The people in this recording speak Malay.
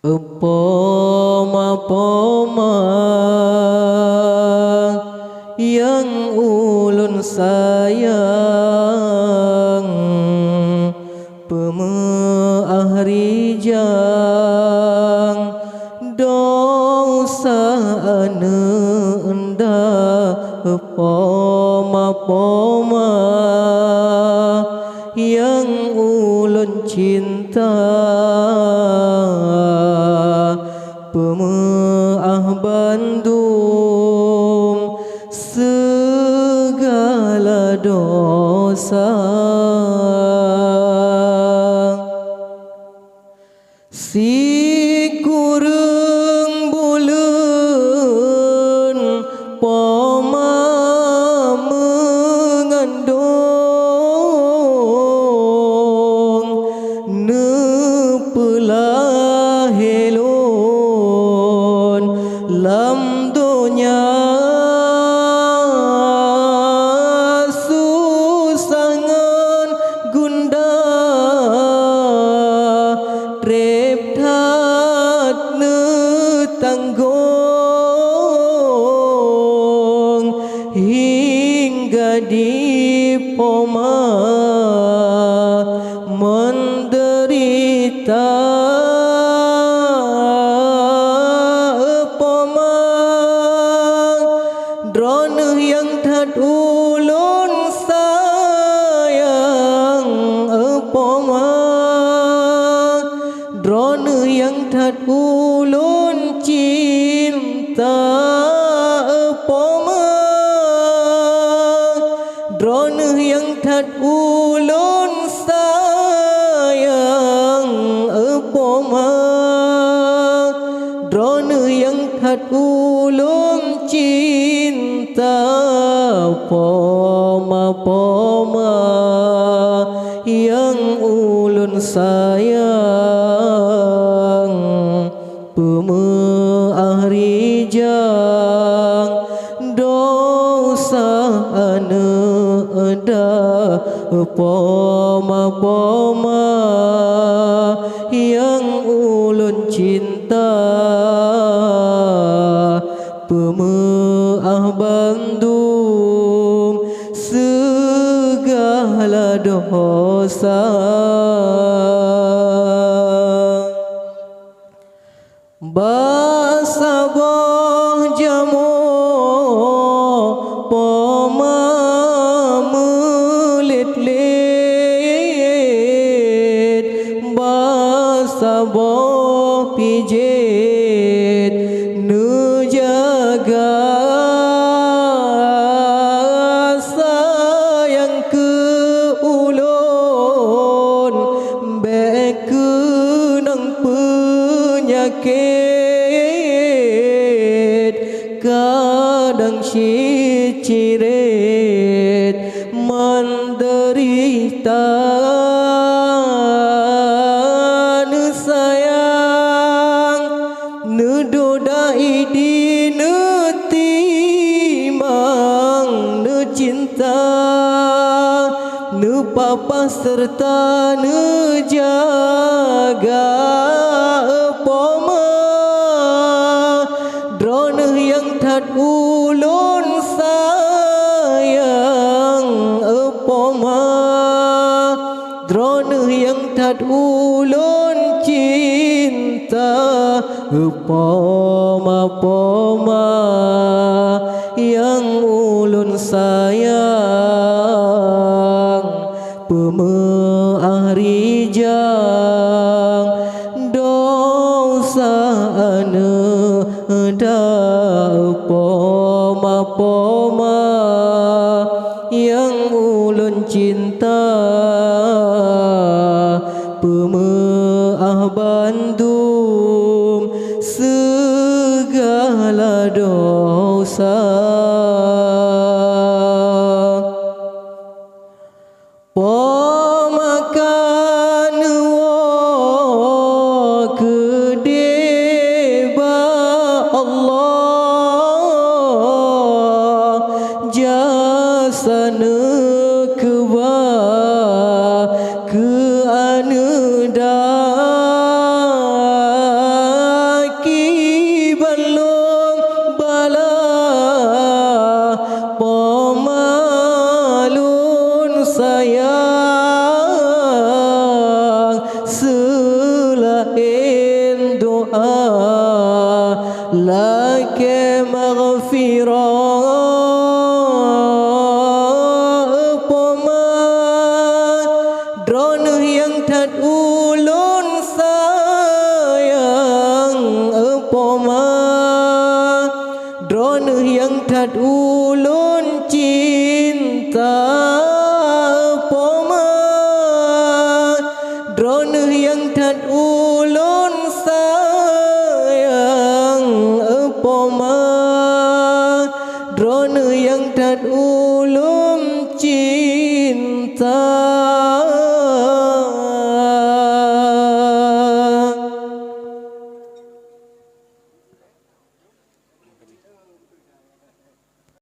Poma-poma yang ulun sayang, pemeah rijang dosa anda. Poma-poma yang ulun cinta, pemeah Bandung segala dosa. Si kurang bulan poma mengandung, nepelah helon lam dunia susangan gundah, trep that ne tanggung hingga di poma menderita. Poma drone yang that ulun sayang, poma drone yang that ulun cinta. Poma drone yang that ulun sayang, poma drone yang that ulun cinta. Poma-poma yang ulun sayang, pemeah rijang dosa anda. Poma-poma yang ulun cinta, pemeah Bandung segala dosa. Basabah jamo poma melit-lit, basabah pijet nejaga sayang ke ulun bekenang penyakit kadang cicirit menderita. Ne sayang nedodai di netimang, ne cinta ne papa serta ne jaga. Poma drone yang that ulun sayang, poma drone yang that ulun cinta. Poma-poma yang ulun sayang, pemeah rijang dosa anda. Poma-poma yang ulun cinta, pemeah Bandung segala dosa. Pemakan wa kedeba Allah, jasana kewa ke aneda nad'u